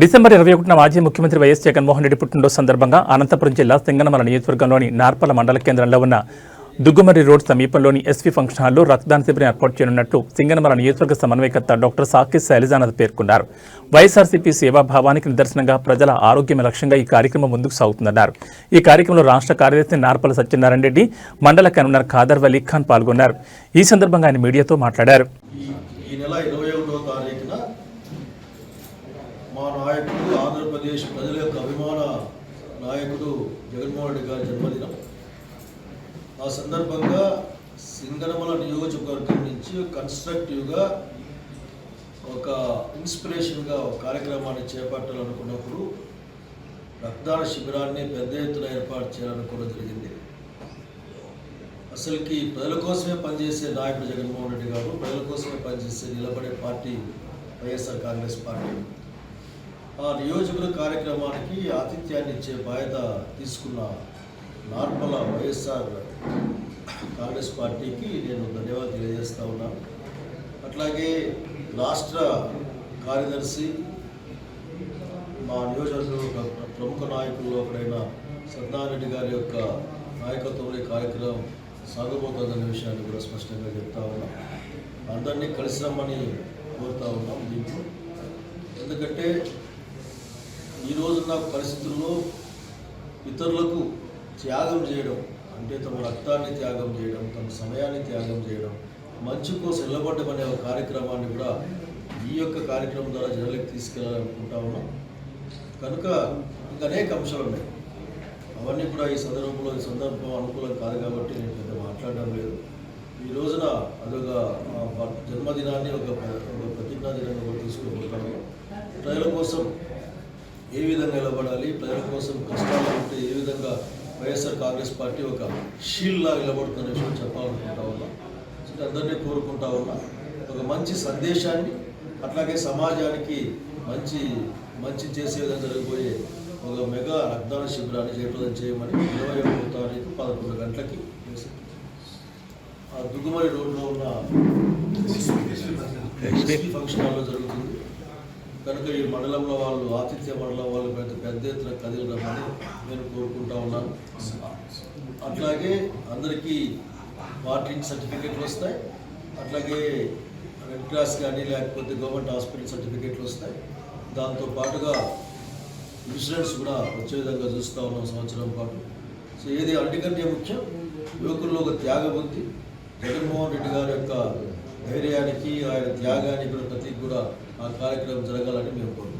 December 21న మాజీ ముఖ్యమంత్రి YS Jaganmohan Reddy పుట్టినరోజు సందర్భంగా అనంతపురం జిల్లా సింగనమల నియోజకవర్గంలోని నార్పల మండల కేంద్రంలో ఉన్న దుగ్గుమర్రి రోడ్ సమీపంలోని ఎస్వి ఫంక్షన్ హాల్లో రక్తదాన శిబిరం ఏర్పాటు చేయనున్నట్టు సింగనమల నియోజకవర్గ సమన్వయకర్త డాక్టర్ సాకి శైలజానాథ్ పేర్కొన్నారు. వైఎస్ఆర్సీపీ సేవాభావానికి నిదర్శనంగా ప్రజల ఆరోగ్యమే లక్ష్యంగా ఈ కార్యక్రమం ముందుకు సాగుతుందన్నారు. ఈ కార్యక్రమంలో రాష్ట్ర కార్యదర్శి నార్పల సత్యనారాయణ రెడ్డి, మండల కన్వీనర్ ఖాదర్ వలీ ఖాన్ పాల్గొన్నారు. ఈ సందర్భంగా ఆయన మీడియాతో మాట్లాడారు. మా నాయకుడు ఆంధ్రప్రదేశ్ ప్రజల యొక్క అభిమాన నాయకుడు జగన్మోహన్ రెడ్డి గారి జన్మదినం. ఆ సందర్భంగా సింగనమల నియోజకవర్గం నుంచి కన్స్ట్రక్టివ్గా ఒక ఇన్స్పిరేషన్గా ఒక కార్యక్రమాన్ని చేపట్టాలనుకున్నప్పుడు రక్తదాన శిబిరాన్ని పెద్ద ఎత్తున ఏర్పాటు చేయాలనుకోవడం జరిగింది. అసలుకి ప్రజల కోసమే పనిచేసే నాయకుడు జగన్మోహన్ రెడ్డి గారు, ప్రజల కోసమే పనిచేసే నిలబడే పార్టీ వైఎస్ఆర్ కాంగ్రెస్ పార్టీ. ఆ నియోజకవర్గ కార్యక్రమానికి ఆతిథ్యాన్ని ఇచ్చే బాధ్యత తీసుకున్న నార్పల వైఎస్ఆర్ కాంగ్రెస్ పార్టీకి నేను ధన్యవాదాలు తెలియజేస్తూ ఉన్నాను. అట్లాగే రాష్ట్ర కార్యదర్శి, మా నియోజకవర్గంలో ప్రముఖ నాయకుల్లో ఒకరైన సత్యనారాయణ రెడ్డి గారి యొక్క నాయకత్వంలో ఈ కార్యక్రమం సాగబోతుందనే విషయాన్ని కూడా స్పష్టంగా చెప్తా ఉన్నాం. అందరినీ కలిసి రమ్మని కోరుతా ఉన్నాం దీంట్లో. ఎందుకంటే ఈరోజున్న పరిస్థితుల్లో ఇతరులకు త్యాగం చేయడం అంటే తమ రక్తాన్ని త్యాగం చేయడం, తమ సమయాన్ని త్యాగం చేయడం, మంచి కోసం నిలబడడం అనే ఒక కార్యక్రమాన్ని కూడా ఈ యొక్క కార్యక్రమం ద్వారా జనాలకు తీసుకెళ్ళాలనుకుంటా ఉన్నాం. కనుక ఇంకా అనేక అంశాలు ఉన్నాయి. అవన్నీ కూడా ఈ సందర్భం అనుకూలం కాదు కాబట్టి నేను పెద్ద మాట్లాడడం లేదు. ఈ రోజున అదొక జన్మదినాన్ని ఒక ప్రతిజ్ఞా దినంగా కూడా తీసుకోబోతాము. ప్రజల కోసం ఏ విధంగా నిలబడాలి, ప్రజల కోసం కష్టాలు ఉంటే ఏ విధంగా వైఎస్ఆర్ కాంగ్రెస్ పార్టీ ఒక షీల్డ్లా నిలబడుతున్న విషయం చెప్పాలనుకుంటా ఉన్నా. అందరినీ కోరుకుంటా ఉన్నా ఒక మంచి సందేశాన్ని, అట్లాగే సమాజానికి మంచి చేసే విధంగా జరిగిపోయే ఒక మెగా రక్తదాన శిబిరాన్ని జయప్రదం చేయమని 21వ తారీఖు 11 గంటలకి ఆ దుగ్గుమర్రి రోడ్లో ఉన్న ఫంక్షన్ హాల్లో జరుగుతుంది. కనుక ఈ మండలంలో వాళ్ళు, ఆతిథ్య మండలం వాళ్ళు పెద్ద ఎత్తున కదిలిరమ్మని నేను కోరుకుంటా ఉన్నాను. అట్లాగే అందరికీ వాటరింగ్ సర్టిఫికెట్లు వస్తాయి. అట్లాగే రెడ్ క్రాస్ కానీ లేకపోతే గవర్నమెంట్ హాస్పిటల్ సర్టిఫికెట్లు వస్తాయి. దాంతో పాటుగా ఇన్సూరెన్స్ కూడా వచ్చే విధంగా చూస్తూ ఉన్నాం సంవత్సరం పాటు. సో ఏది అన్నికంటే ముఖ్యం, యువకుల్లో ఒక త్యాగం ఉంది. జగన్మోహన్ రెడ్డి గారి యొక్క ధైర్యానికి, ఆయన త్యాగానికి కూడా ప్రతి కూడా ఆ కార్యక్రమం జరగాలని మేము కోరుకుంటున్నాం.